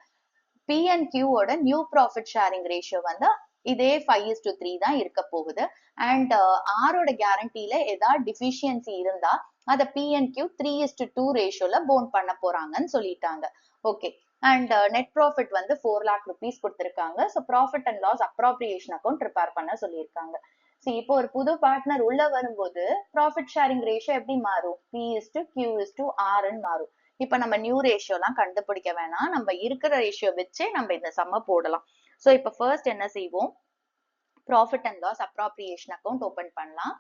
P and Q ஓட நியூ ப்ராஃபிட் ஷேரிங் ரேஷியோ வந்து இதே 5:3 தான் இருக்க போகுது அண்ட் ஆரோட கேரண்டியில ஏதாவது டிஃபிஷியன்சி இருந்தா அதை P and Q 3:2 ரேஷியோல போன் பண்ண போறாங்கன்னு சொல்லிட்டாங்க. ஓகே, அண்ட் நெட் ப்ராஃபிட் வந்து 4 lakh rupees கொடுத்திருக்காங்க. So profit and loss appropriation account prepare பண்ண சொல்லியிருக்காங்க. சரி, இப்போ ஒரு புது பார்ட்னர் உள்ள வரும்போது ப்ராஃபிட் ஷேரிங் ரேஷியோ எப்படி மாறும்? P:2Q:R மாறும். இப்ப நம்ம நியூ ரேஷியோ எல்லாம் கண்டுபிடிக்க வேணாம், நம்ம இருக்கிற ரேஷியோ வச்சே நம்ம இந்த சம்ம போடலாம். ஸோ இப்போ ஃபர்ஸ்ட் என்ன செய்வோம்? Profit and loss appropriation account open பண்ணலாம்.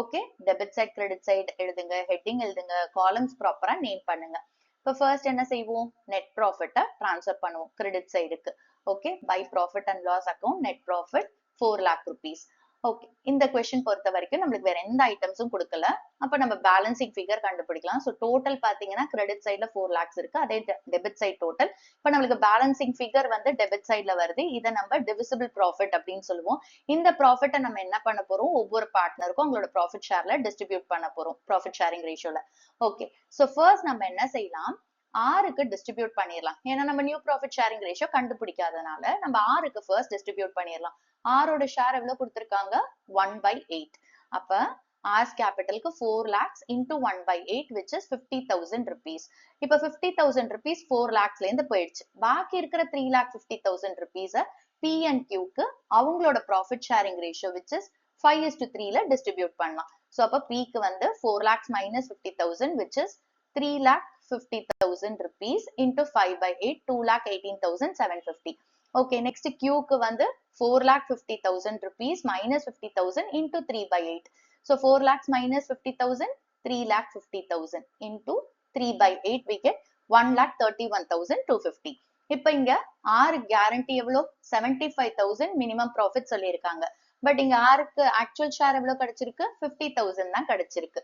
Okay, debit side credit side எழுதுங்க, ஹெட்டிங் எழுதுங்க, காலம்ஸ் ப்ராப்பரா நேம் பண்ணுங்க. இப்போ ஃபர்ஸ்ட் என்ன செய்வோம்? நெட் ப்ராஃபிட்டை ட்ரான்ஸ்ஃபர் பண்ணுவோம் கிரெடிட் சைடுக்கு. Okay, by profit and loss account net profit 4 lakh rupees. Okay, இந்த கொஸ்டின் பொறுத்த வரைக்கும் நம்மளுக்கு வேற எந்த ஐட்டம்ஸும் கொடுக்கல. அப்ப நம்ம பேலன்சிங் ஃபிகர் கண்டுபிடிக்கலாம். ஸோ டோட்டல் பாத்தீங்கன்னா கிரெடிட் சைட்ல 4 lakhs இருக்கு, அதே டெபிட் சைட் டோட்டல். இப்ப நம்மளுக்கு பேலன்சிங் ஃபிகர் வந்து டெபிட் சைட்ல வருது. இதை நம்ம டிவிசிபிள் ப்ராஃபிட் அப்படின்னு சொல்லுவோம். இந்த ப்ராஃபிட்டை நம்ம என்ன பண்ண போறோம்? ஒவ்வொரு பார்ட்னருக்கும் அவங்களோட ப்ராஃபிட் ஷேர்ல டிஸ்ட்ரிபியூட் பண்ண போறோம் ப்ராஃபிட் ஷேரிங் ரேஷியோல. ஓகே, ஸோ ஃபர்ஸ்ட் நம்ம என்ன செய்யலாம்? ஆருக்கு டிஸ்ட்ரிபியூட் பண்ணிடலாம். ஏன்னா நம்ம நியூ ப்ராஃபிட் ஷேரிங் ரேஷியோ கண்டுபிடிக்காதனால நம்ம ஆருக்கு ஃபர்ஸ்ட் டிஸ்ட்ரிபியூட் பண்ணிடலாம். ஆரோட ஷேர் எவ்வளவு கொடுத்திருக்காங்க? 1/8. அப்ப hours கேபிட்டலுக்கு 4 lakhs into 1/8 which is 50,000 rupees. இப்ப 50,000 rupees 4 lakhsல இருந்து போயிடுச்சு. பாக்கி இருக்கிற 3,50,000 rupees P and Q க்கு அவங்களோட profit sharing ratio which is 5:3ல டிஸ்ட்ரிபியூட் பண்ணலாம். சோ அப்ப P க்கு வந்து 4 lakhs minus 50,000 which is 3,50,000 rupees into 5/8 2,18,750. Okay, next Q க்கு வந்து 4,50,000 rupees minus 50,000 into 3/8. So 4 lakhs minus 50,000, 3,50,000 into 3/8 we get 1,31,250. இப்ப இங்க ஆறு கேரண்டி எவ்வளோ? 75,000 மினிமம் ப்ராஃபிட் சொல்லியிருக்காங்க. பட் இங்க ஆருக்கு ஆக்சுவல் ஷேர் எவ்வளவு கிடைச்சிருக்கு? 50,000 தான் கிடைச்சிருக்கு.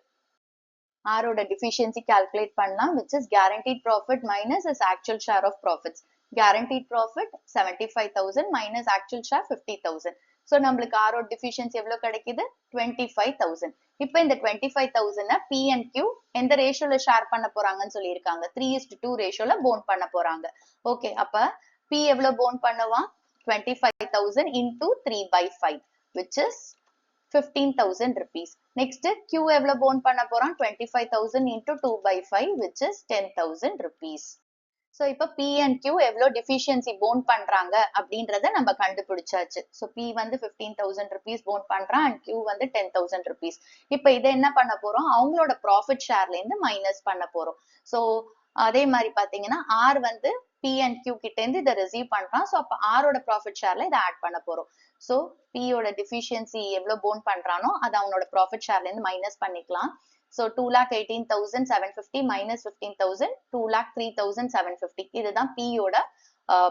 ஆரோட டிஃபிஷியன்சி கால்குலேட் பண்ணலாம், which is guaranteed profit minus his actual share of profits. Guaranteed profit 75,000 minus actual share 50,000. So நம்மளுக்கு ஆரோட டிஃபிஷியன்சி எவ்வளவு கிடைக்குது? 25,000. இப்ப இந்த 25,000 P and Q எந்த ரேஷியோல ஷேர் பண்ண போறாங்கன்னு சொல்லியிருக்காங்க? 3:2 ரேஷியோல போன் பண்ண போறாங்க. ஓகே, அப்ப P எவ்வளவு போன் பண்ணுவான்? 25,000 into 3/5 which is 15,000 rupees. Next Q எவ்வளவு போன் பண்ண போறான்? 25,000 into 2/5 which is 10,000 rupees. So இப்ப P and Q எவ்வளவு டிஃபிஷியன்சி போன் பண்றாங்க அப்படின்றத நம்ம கண்டுபிடிச்சாச்சு. So P வந்து 15,000 rupees போன் பண்றான் and Q வந்து 10,000 rupees. இப்ப இதை என்ன பண்ண போறோம்? அவங்களோட ப்ராஃபிட் ஷேர்ல இருந்து மைனஸ் பண்ண போறோம். So அதே மாதிரி பாத்தீங்கன்னா R வந்து P and Q கிட்ட இருந்து இதை ரிசீவ் பண்றான். ஸோ அப்ப ஆரோட ப்ராஃபிட் ஷேர்ல இதை ஆட் பண்ண போறோம். ஸோ P யோட டிஃபிஷியன்சி எவ்வளவு போன் பண்றானோ அதை அவனோட ப்ராஃபிட் ஷேர்ல இருந்து மைனஸ் பண்ணிக்கலாம். So 2,18,750 minus 15,000 2,03,750. இதுதான் P யோட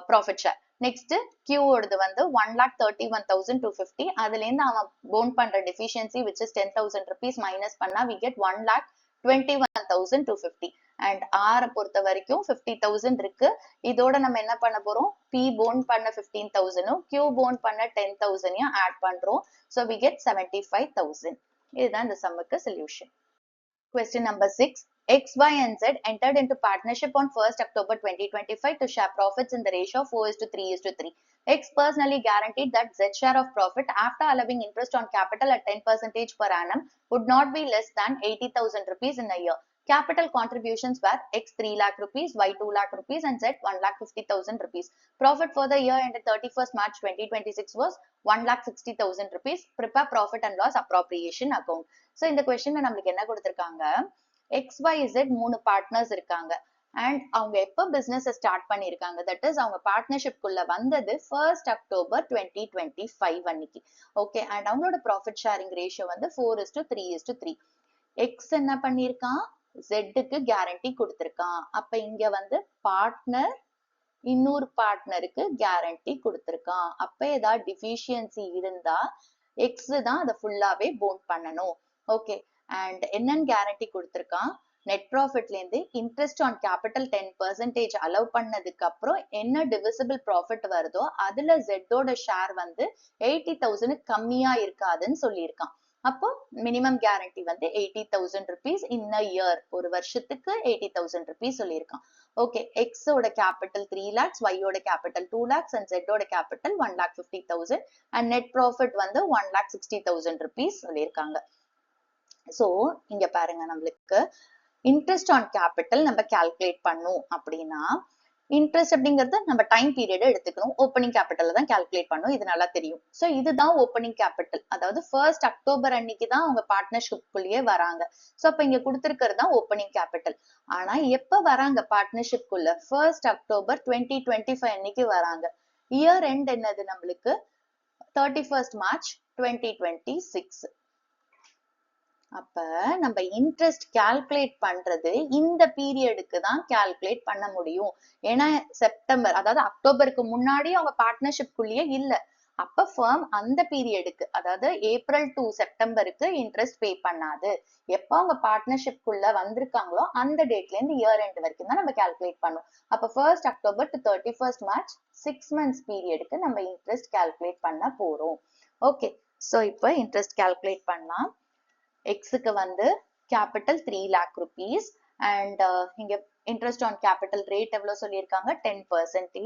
ப்ராஃபிட் ஷேர். நெக்ஸ்ட் Q ஓடது வந்து 1,31,250. அதுல இருந்து அவன் போன் பண்ற deficiency which is 10,000 rupees minus பண்ணா we get 1,21,250. அண்ட் ஆரை பொறுத்த வரைக்கும் 50,000 இருக்கு. இதோட நம்ம என்ன பண்ண போறோம்? P போன் பண்ண 15,000 Q போன் பண்ண 10,000 ஆட் பண்றோம். So we get 75,000. இதுதான் இந்த சம்முக்கு solution. Question number 6. X, Y and Z entered into partnership on 1st October 2025 to share profits in the ratio of 4:3:3. X personally guaranteed that Z share of profit after allowing interest on capital at 10% per annum would not be less than 80,000 rupees in a year. Capital contributions were X 3 lakh rupees, Y 2 lakh rupees, and Z 1,50,000 rupees. Profit for the year ended 31st March 2026 was 1,60,000 rupees. Prepare profit and loss appropriation account. So இந்த questionல நம்மளுக்கு என்ன கொடுத்திருக்காங்க? XYZ 3 partners இருக்காங்க. And அவங்க எப்போ business start பண்ணிருக்காங்க, that is அவங்க partnership குள்ள வந்தது 1st October 2025 அன்னைக்கு. ஓகே, அண்ட் அவங்களோட ப்ராஃபிட் ஷேரிங் ரேஷியோ வந்து 4:3:3. எக்ஸ் என்ன பண்ணிருக்கான், ஜெட்டுக்கு கேரண்டி கொடுத்திருக்கான். அப்ப இங்க வந்து பார்ட்னர் இன்னொரு பார்ட்னருக்கு கேரண்டி கொடுத்திருக்கான். அப்ப ஏதாவது டிஃபிஷியன்சி இருந்தா எக்ஸ் தான் அதை ஃபுல்லாவே போன் பண்ணணும். ஓகே, அண்ட் என்னன்னு கேரண்டி கொடுத்திருக்கான், நெட் ப்ராஃபிட்ல இருந்து இன்ட்ரெஸ்ட் ஆன் கேபிட்டல் 10% அலோவ் பண்ணதுக்கு அப்புறம் என்ன டிவிசிபிள் ப்ராஃபிட் வருதோ அதுல ஜெட்டோட ஷேர் வந்து 80,000 கம்மியா இருக்காதுன்னு சொல்லியிருக்கான். அப்போ மினிமம் கேரண்டி வந்து 80,000 rupees இன் அ இயர், ஒரு வருஷத்துக்கு 80,000 rupees சொல்லியிருக்கான். ஓகே, எக்ஸ் ஓட கேபிட்டல் 3 lakhs, Y ஓட கேபிட்டல் 2 lakhs அண்ட் Z ஓட கேபிட்டல் 1,50,000 அண்ட் நெட் ப்ராஃபிட் வந்து 1,60,000 rupees சொல்லியிருக்காங்க. சோ இங்க பாருங்க, நம்மளுக்கு இன்ட்ரெஸ்ட் ஆன் கேபிட்டல் நம்ம கால்குலேட் பண்ணும் அப்படின்னா, இன்ட்ரெஸ்ட் அப்படிங்கறது நம்ம டைம் பீரியட் எடுத்துக்கணும், ஓப்பனிங் கேபிட்டல் தான் கால்குலேட் பண்ணும், இது நல்லா தெரியும். சோ இதுதான் ஓப்பனிங் கேபிட்டல், அதாவது 1st October அன்னைக்கு தான் அவங்க பார்ட்னர்ஷிப்குள்ளேயே வராங்க. சோ அப்ப இங்க கொடுத்திருக்கிறது தான் ஓப்பனிங் கேபிட்டல். ஆனா எப்ப வராங்க பார்ட்னர்ஷிப்குள்ள, 1st October 2025 அன்னைக்கு வராங்க. இயர் எண்ட் என்னது நம்மளுக்கு 31st March 2026. அப்ப நம்ம இன்ட்ரெஸ்ட் கால்குலேட் பண்றது இந்த பீரியடுக்கு தான் கால்குலேட் பண்ண முடியும். ஏன்னா செப்டம்பர், அதாவது அக்டோபருக்கு முன்னாடி அவங்க பார்ட்னர்ஷிப் குள்ளேயே இல்ல. அப்ப ஃபர்ம் அந்த பீரியடுக்கு, அதாவது ஏப்ரல் டு செப்டம்பருக்கு இன்ட்ரெஸ்ட் பே பண்ணாது. எப்ப அவங்க பார்ட்னர்ஷிப் குள்ள வந்திருக்காங்களோ அந்த டேட்ல இருந்து இயர் எண்ட் வரைக்கும் தான் நம்ம கால்குலேட் பண்ணும். அப்ப 1st October to 31st March 6 months பீரியடுக்கு நம்ம இன்ட்ரெஸ்ட் கால்குலேட் பண்ண போறோம். ஓகே, சோ இப்போ இன்ட்ரெஸ்ட் கால்குலேட் பண்ணலாம். எக்ஸுக்கு வந்து கேபிட்டல் 3 lakh rupees அண்ட் இங்க இன்ட்ரெஸ்ட் ஆன் கேபிட்டல் ரேட் எவ்வளவு சொல்லியிருக்காங்க, 10%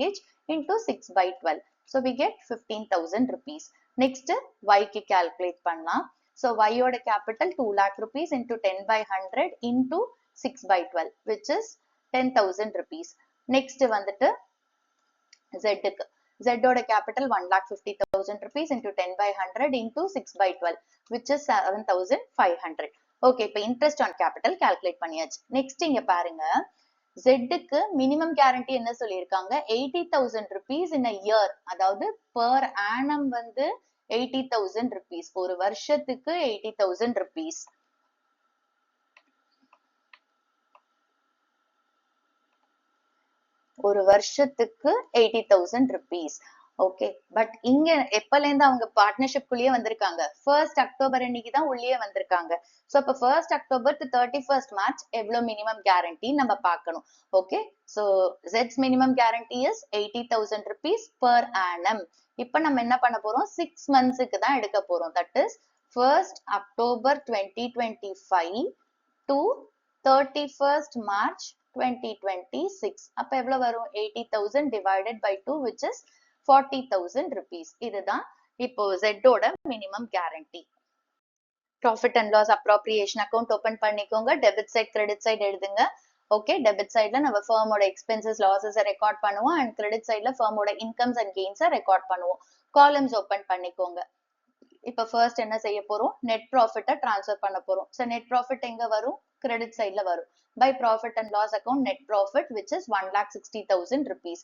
into 6/12. So we get 15,000 rupees. Next Y க்கு calculate பண்ணலாம். So Y ஓட capital 2 lakh rupees into 10/100 into 6/12 which is 10,000 rupees. Next வந்துட்டு Z க்கு, Z ஓட capital 1,50,000 rupees into 10/100 into 6/12 which is 7,500. Okay, இப்போ interest on capital calculate பண்ணியாச்சு. Next இங்க பாருங்க, ஜெட்டுக்கு மினிமம் கேரண்டி என்ன சொல்லியிருக்காங்க, 80,000 rupees in a year, அதாவது பெர் ஆனம் வந்து 80,000 rupees, ஒரு வருஷத்துக்கு 80,000 rupees. ஒரு வருஷத்துக்கு 80,000 rupees. ஓகே, பட் இங்க எப்பல இருந்து அவங்க பார்ட்னர்ஷிப் குள்ளேயே வந்திருக்காங்க, 1st October அன்னைக்கு தான் உள்ளே வந்திருக்காங்க. சோ அப்ப 1st October to 31st March எவ்வளவு மினிமம் கேரண்டி நம்ம பார்க்கணும். Okay, so Z's minimum guarantee is 80,000 rupees per annum. இப்ப நம்ம என்ன பண்ண போறோம், 6 monthsக்கு தான் எடுக்க போறோம். That is 1st October 2025 to 31st March 2026. அப்ப எவ்வளவு வரும், 80,000 divided by 2 which is 40,000 rupees. இதுதான் இப்போ Z ஓட minimum guarantee. Profit and loss appropriation account open பண்ணிக்கோங்க. டெபிட் சைட் கிரெடிட் சைட் எழுதுங்க. ஓகே, டெபிட் சைட்ல நம்ம ஃபர்மோட எக்ஸ்பென்சஸ் லாசஸ் ரெக்கார்ட் பண்ணுவோம் அண்ட் கிரெடிட் சைட்ல ஃபர்மோட இன்கம்ஸ் அண்ட் கெயின்ஸ் ரெக்கார்ட் பண்ணுவோம். காலம்ஸ் ஓபன் பண்ணிக்கோங்க. இப்ப ஃபர்ஸ்ட் என்ன செய்ய போறோம், நெட் ப்ராஃபிட்ட ட்ரான்ஸ்ஃபர் பண்ண போறோம். சோ நெட் ப்ராஃபிட் எங்க வரும், கிரெடிட் சைட்ல வரும். By profit and loss account net profit which is 1,60,000 rupees.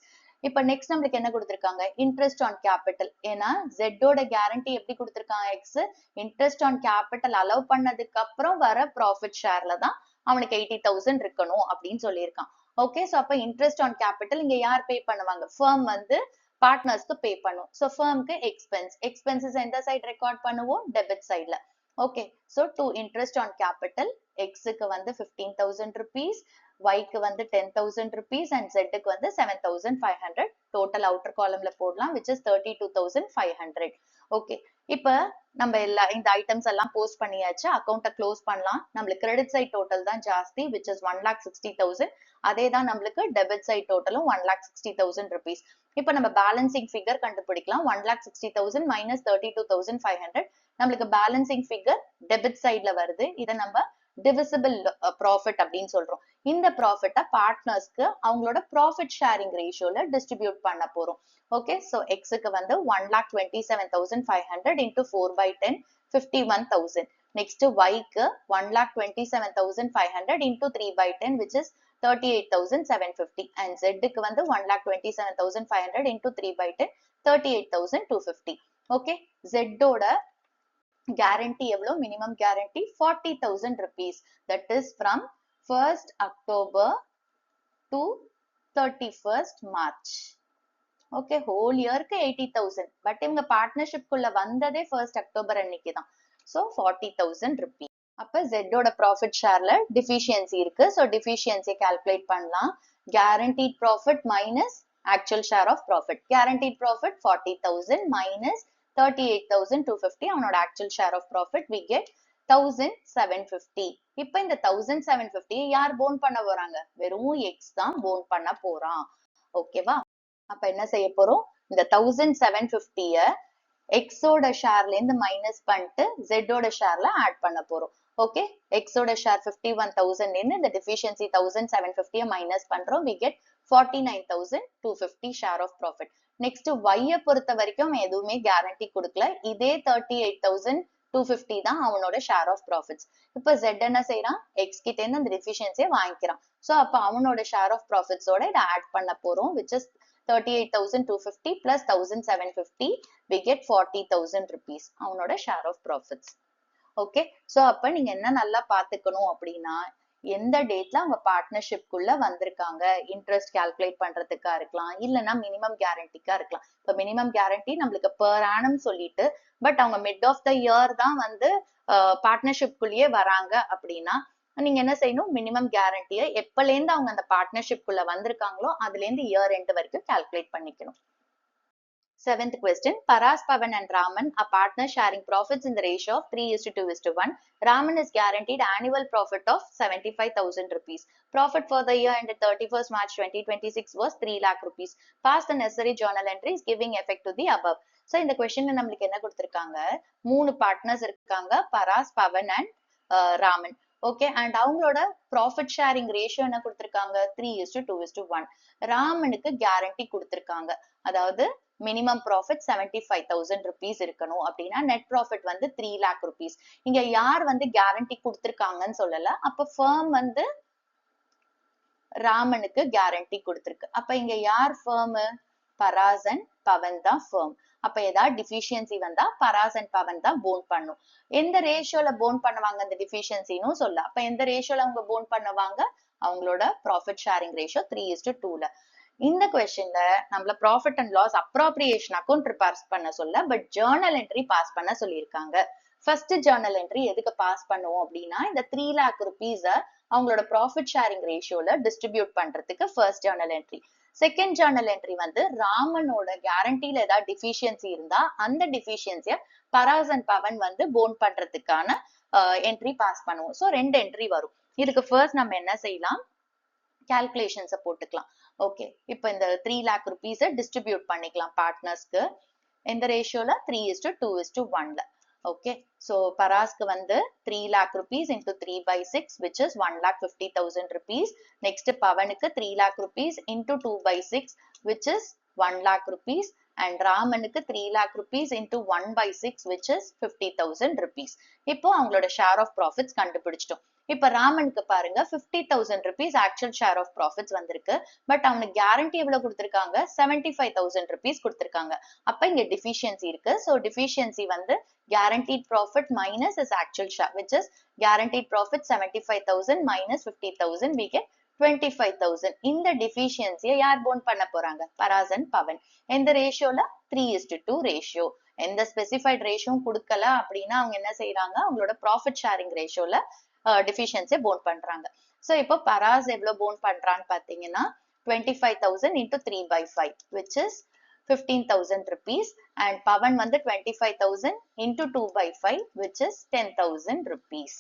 இப்ப நெக்ஸ்ட் நம்மளுக்கு என்ன கொடுத்திருக்காங்க, இன்ட்ரெஸ்ட் ஆன் கேபிட்டல். ஏன்னா ஜெட்டோட கேரண்டி எப்படி கொடுத்திருக்காங்க, X interest on capital allow பண்ணதுக்கு அப்புறம் வர ப்ராஃபிட் ஷேர்ல தான் அவனுக்கு 80,000 இருக்கணும் அப்படின்னு சொல்லியிருக்கான். ஓகே, சோ அப்ப இன்ட்ரெஸ்ட் ஆன் கேபிட்டல் இங்க யார் பே பண்ணுவாங்க, ஃபர்ம் வந்து பார்ட்னர்ஸ்க்கு பே பண்ணும். சோ ஃபர்ம்க்கு எக்ஸ்பென்சஸ் எந்த சைடு ரெக்கார்ட் பண்ணுவோம், டெபிட் சைட்ல. Okay, so to interest on capital, எக்ஸுக்கு வந்து 15,000 rupees, Yக்கு வந்து 10,000 rupees and Zக்கு வந்து 7,500. டோட்டல் அவுட்டர் காலம்ல போடலாம் which is 32,500. ஓகே, இப்ப நம்ம இந்த ஐட்டம்ஸ் எல்லாம் போஸ்ட் பண்ணியாச்சு, அக்கௌண்ட்டை க்ளோஸ் பண்ணலாம். நம்மளுக்கு கிரெடிட் சைட் டோட்டல் தான் ஜாஸ்தி which is 1,60,000. அதே தான் நம்மளுக்கு டெபிட் சைட் டோட்டலும் 1,60,000 rupees. இப்ப நம்ம பேலன்சிங் ஃபிகர் கண்டுபிடிக்கலாம். 1,60,000 minus 32,500 நம்மளுக்கு பேலன்சிங் ஃபிகர் டெபிட் சைட்ல வருது. இதை நம்ம டிவிசிபிள் ப்ராஃபிட் அப்படின்னு சொல்றோம். இந்த ப்ராஃபிட்டை பார்ட்னர்ஸ்க்கு அவங்களோட ப்ராஃபிட் ஷேரிங் ரேஷியோல டிஸ்ட்ரிபியூட் பண்ண போறோம். ஓகே, ஸோ எக்ஸுக்கு வந்து 1,27,500 into 4/10 51,000. நெக்ஸ்ட் ஒய்க்கு 1,27,500 into 3/10 which is 38,750. and Z க்கு வந்து 1,27,500 into 3/10 38,250. ஓகே, Z ஓட guarantee எவ்வளோ? minimum guarantee 40,000 rupees. that is from 1st October to 31st March. Okay, whole இயருக்கு 80,000. பட் இவங்க பார்ட்னர்ஷிப் குள்ள வந்ததே 1st October அன்னைக்கு தான். So 40,000 rupees. அப்ப Z ஓட ப்ராஃபிட் ஷேர்ல டிஃபிஷியன்சி இருக்கு. ஸோ டிஃபிஷியன்சியை கால்குலேட் பண்ணலாம். guaranteed profit minus actual share of profit. guaranteed profit 40,000 minus 38,250. அவனோட actual share of profit we get 1,750. இப்ப இந்த 1,750 யார் போன் பண்ண போறாங்க? வெறும் எக்ஸ் தான் போன் பண்ண போறான். ஓகேவா? அப்ப என்ன செய்ய போறோம்? இந்த 1,750 எக்ஸோட ஷேர்ல இருந்து மைனஸ் பண்ணிட்டு ஜெட்டோட ஷேர்ல ஆட் பண்ண போறோம். ஓகே, எக்ஸோட ஷேர் 51,000 இருந்து இந்த டிஃபிஷியன்சி 1,750 மைனஸ் பண்றோம். we get 49,250 share of profit. Next ஒய்யை பொறுத்த வரைக்கும் எதுவுமே கேரண்டி கொடுக்கல. இதே 38,250 தான் அவனோட ஷேர் ஆஃப் ப்ராஃபிட்ஸ். இப்ப ஜெட் என்ன செய்யறான்? எக்ஸ் கிட்ட இருந்து அந்த டிஃபிஷியன்சியை வாங்கிக்கிறான். ஸோ அப்ப அவனோட ஷேர் ஆஃப் ப்ராஃபிட்ஸோட இதை ஆட் பண்ண போறோம். which is 38,250 plus 1,750 we get 40,000 rupees அவனோட share of profits. Okay, so அப்ப நீங்க என்ன நல்லா பாத்துக்கணும் அப்படின்னா, எந்த டேட்ல அவங்க பார்ட்னர்ஷிப் குள்ள வந்திருக்காங்க, இன்ட்ரெஸ்ட் கால்குலேட் பண்றதுக்கா இருக்கலாம், இல்லைன்னா மினிமம் கேரண்டிக்கா இருக்கலாம். இப்ப மினிமம் கேரண்டி நம்மளுக்கு பெர் ஆனம் சொல்லிட்டு, பட் அவங்க மிட் ஆஃப் த இயர் தான் வந்து பார்ட்னர்ஷிப் குள்ளேயே வராங்க அப்படின்னா நீங்க என்ன செய்யணும்? மினிமம் கேரண்டியை எப்பல இருந்து அவங்க அந்த பார்ட்னர்ஷிப் குள்ள வந்திருக்காங்களோ அதுல இருந்து இயர் எண்ட் வரைக்கும் கால்குலேட் பண்ணிக்கணும். 7th question. Paras, Pavan and Raman are partners sharing profits in the ratio of 3:2:1. Raman is guaranteed annual profit of 75,000 rupees. Profit for the year ended 31st March 2026 was 3 lakh rupees. Pass the necessary journal entries giving effect to the above. So இந்த கொஸ்டின்ல நம்மளுக்கு என்ன கொடுத்திருக்காங்க? 3 partners இருக்காங்க, Paras, Pavan and Raman. Okay, and அவங்களோட profit sharing ratio என்ன கொடுத்திருக்காங்க? 3:2:1. ராமனுக்கு கேரண்டி கொடுத்திருக்காங்க, அதாவது மினிமம் ப்ராஃபிட் 75,000 rupees இருக்கணும் அப்படின்னா நெட் ப்ராஃபிட் வந்து 3 lakh rupees. இங்க யார் வந்து கேரண்டி கொடுத்திருக்காங்கன்னு சொல்லல. அப்ப ஃபர்ம் வந்து ராமனுக்கு கேரண்டி கொடுத்திருக்கு. அப்ப இங்க யார் ஃபர்ம்? பராஸ் அண்ட் பவன் தான் ஃபர்ம். அப்ப ஏதாவது டிஃபிஷியன்சி வந்தா பராஸ் அண்ட் பவன் தான் போன் பண்ணும். எந்த ரேஷியோல போன் பண்ணுவாங்க அந்த டிஃபிஷியன்சின்னு சொல்ல. அப்ப எந்த ரேஷியோல அவங்க போன் பண்ணுவாங்க? அவங்களோட ப்ராஃபிட் ஷேரிங் ரேஷியோ 3:2ல. இந்த கொஸ்டின்ல நம்மள profit and loss appropriation account prepare பண்ண சொல்ல, பட் ஜேர்னல் என்ட்ரி பாஸ் பண்ண சொல்லியிருக்காங்க. ஃபர்ஸ்ட் ஜேர்னல் என்ட்ரி எதுக்கு பாஸ் பண்ணுவோம் அப்படின்னா, இந்த 3 lakh rupees அவங்களோட ப்ராஃபிட் ஷேரிங் ரேஷியோல டிஸ்ட்ரிபியூட் பண்றதுக்கு first journal entry. Second journal entry வந்து ராமனோட கேரண்டில ஏதாவது டிஃபிஷியன்சி இருந்தா அந்த டிஃபிஷியன்சிய பராஸ் அண்ட் பவன் வந்து போன் பண்றதுக்கான என்ட்ரி பாஸ் பண்ணுவோம். ஸோ 2 என்ட்ரி வரும். இதுக்கு ஃபர்ஸ்ட் நம்ம என்ன செய்யலாம்? கால்குலேஷன்ஸை போட்டுக்கலாம். ஓகே, இப்போ இந்த 3 lakh rupees டிஸ்ட்ரிபியூட் பண்ணிக்கலாம் பார்ட்னர்ஸ்க்கு. எந்த ரேஷியோல? 3:2:1ல. ஓகே, ஸோ பராஸ்க்கு வந்து 3 lakh rupees into 3/6 which is 1,50,000 rupees. Next பவனுக்கு 3 lakh rupees into 2/6 which is 1 lakh rupees. and ராமனுக்கு 3 lakh rupees into 1/6 which is 50,000 rupees. இப்போ அவங்களோட ஷேர் ஆஃப் ப்ராஃபிட்ஸ் கண்டுபிடிச்சிட்டோம். இப்ப ராமனுக்கு பாருங்க 50,000 rupees actual share of profits வந்திருக்கு. பட் அவனுக்கு கேரண்டி எவ்வளவு கொடுத்திருக்காங்க? 75,000 rupees கொடுத்திருக்காங்க. அப்ப இங்க டிஃபிஷியன்சி இருக்கு. ஸோ டிஃபிஷியன்சி வந்து guaranteed profit minus his actual share which is guaranteed profit 75,000 minus 50,000 we get 25,000. இந்த டிஃபிஷியன்சியை யார் போன் பண்ண போறாங்க? பராஸ் அண்ட் பவன். எந்த ரேஷியோல? 3:2 ரேஷியோ. எந்த ஸ்பெசிஃபைட் ரேஷியோ கொடுக்கல அப்படின்னா அவங்க என்ன செய்யறாங்க? அவங்களோட ப்ராஃபிட் ஷேரிங் ரேஷியோல டிஃபிஷியன்சியை போன் பண்றாங்க. ஸோ இப்போ பராஸ் எவ்வளவு போன் பண்றான்னு பாத்தீங்கன்னா 25,000 into 3/5 which is 15,000 rupees. and Pawan வந்து 25,000 into 2/5 which is 10,000 rupees.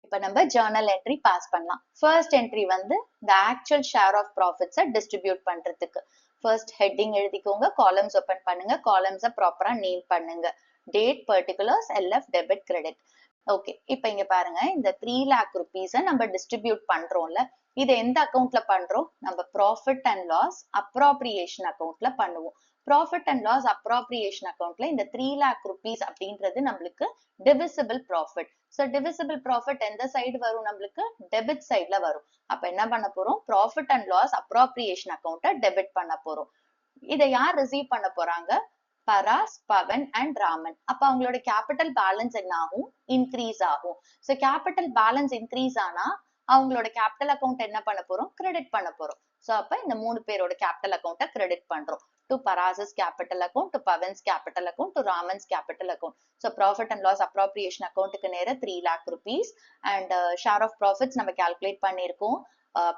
இப்ப நம்ம ஜேர்னல் என்ட்ரி பாஸ் பண்ணலாம். ஃபர்ஸ்ட் என்ட்ரி வந்து the actual share of profits distribute பண்றதுக்கு ஃபர்ஸ்ட் ஹெட்டிங் எழுதிக்கோங்க, காலம்ஸ் ஓபன் பண்ணுங்க, காலம்ஸை ப்ராப்பரா நேம் பண்ணுங்க. Date, particulars, LF, debit, credit. Okay, இப்ப இங்க பாருங்க, இந்த 3 lakh rupees நம்ம டிஸ்ட்ரிபியூட் பண்றோம்ல, இது எந்த அக்கவுண்ட்ல பண்றோம்? நம்ம ப்ராஃபிட் அண்ட் லாஸ் அப்ராப்ரியேஷன் அக்கவுண்ட்ல பண்ணுவோம். ப்ராஃபிட் அண்ட் லாஸ் அப்ராப்ரியேஷன் அக்கவுண்ட்ல இந்த 3 lakh rupees அப்படின்றது நம்மளுக்கு divisible profit. So divisible profit எந்த சைடு வரும்? நம்மளுக்கு டெபிட் சைட்ல வரும். அப்ப என்ன பண்ண போறோம்? ப்ராஃபிட் அண்ட் லாஸ் அப்ராப்ரியேஷன் அக்கவுண்ட்டை டெபிட் பண்ண போறோம். இதை யார் ரிசீவ் பண்ண போறாங்க? பராஸ், பவன் அண்ட் ராமன். அப்ப அவங்களோட கேபிட்டல் பேலன்ஸ் என்ன ஆகும்? இன்க்ரீஸ் ஆகும். சோ கேபிட்டல் பேலன்ஸ் இன்க்ரீஸ் ஆனா அவங்களோட கேபிட்டல் அக்கவுண்ட் என்ன பண்ண போறோம்? கிரெடிட் பண்ண போறோம். சோ அப்ப இந்த 3 பேரோட கேபிட்டல் அக்கவுண்ட்டை கிரெடிட் பண்றோம். To Paras's capital account, to Pavan's capital account, to Raman's capital account. So profit and loss appropriation அக்கவுண்ட்டுக்கு நேர 3 lakh rupees and share of profits நம்ம கால்குலேட் பண்ணிருக்கோம்.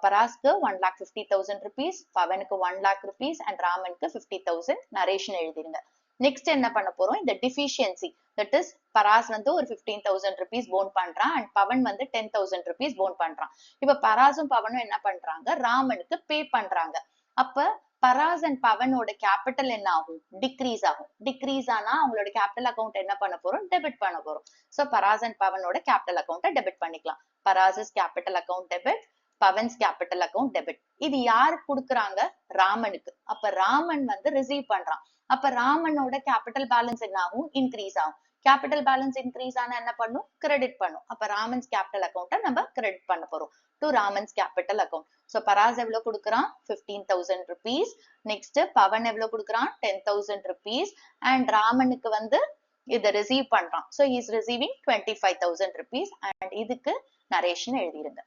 பராஸ்க்கு 1,50,000 rupees, பவனுக்கு 1 lakh rupees அண்ட் ராமனுக்கு 50,000 நரேஷன் எழுதிருங்க. நெக்ஸ்ட் என்ன பண்ண போறோம்? இந்த டிஃபிஷியன்சி, தட் இஸ் பராஸ் வந்து ஒரு 15,000 rupees போன் பண்றான் அண்ட் பவன் வந்து 10,000 rupees போன் பண்றான். இப்ப பராஸும் பவனும் என்ன பண்றாங்க? ராமனுக்கு பே பண்றாங்க. அப்ப பராஸ் அண்ட் பவனோட கேபிட்டல் என்ன ஆகும்? டிக்ரீஸ் ஆகும். டிக்ரீஸ் ஆனா அவங்களோட கேபிட்டல் அக்கவுண்ட் என்ன பண்ண போறோம்? டெபிட் பண்ண போறோம். சோ பராஸ் அண்ட் பவனோட கேபிட்டல் அக்கவுண்ட்டை டெபிட் பண்ணிக்கலாம். Paras's capital account debit, Pavan's capital account debit. இது யாருக்கு கொடுக்குறாங்க? ராமனுக்கு. அப்ப ராமன் வந்து ரிசீவ் பண்றான். அப்ப ராமனோட கேபிட்டல் பேலன்ஸ் என்ன ஆகும்? இன்க்ரீஸ் ஆகும். கேபிட்டல் பேலன்ஸ் இன்க்ரீஸ் ஆனா என்ன பண்ணும்? கிரெடிட் பண்ணும். அப்ப ராமன்ஸ் கேபிட்டல் அக்கவுண்ட்டை நம்ம கிரெடிட் பண்ண போறோம் to Raman's capital account. So Paras எவ்வளவு கொடுக்குறான்? 15,000 rupees. நெக்ஸ்ட் பவன் எவ்வளவு கொடுக்குறான்? 10,000 rupees. அண்ட் ராமனுக்கு வந்து இதை ரிசீவ் பண்றான். So is receiving 25,000 rupees and இதுக்கு நரேஷன் எழுதிருங்க.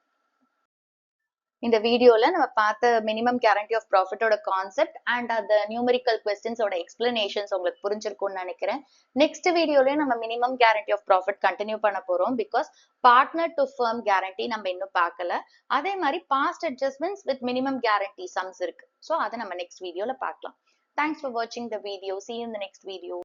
இந்த வீடியோல நம்ம பார்த்த மினிமம் கேரண்டி ஆஃப் ப்ராஃபிட்டோட கான்செப்ட் அண்ட் அந்த நியூமெரிக்கல் கொஸ்டின்ஸோட எக்ஸ்பிளனேஷன்ஸ் உங்களுக்கு புரிஞ்சிருக்கும்னு நினைக்கிறேன். நெக்ஸ்ட் வீடியோலயும் நம்ம minimum guarantee of profit continue பண்ண போறோம். Because partner to firm guarantee நம்ம இன்னும் பார்க்கல. அதே மாதிரி past adjustments with minimum guarantee sums இருக்கு. ஸோ அதை நம்ம நெக்ஸ்ட் வீடியோல பார்க்கலாம். தேங்க்ஸ் ஃபார் வாட்சிங் the video. See you in the next video.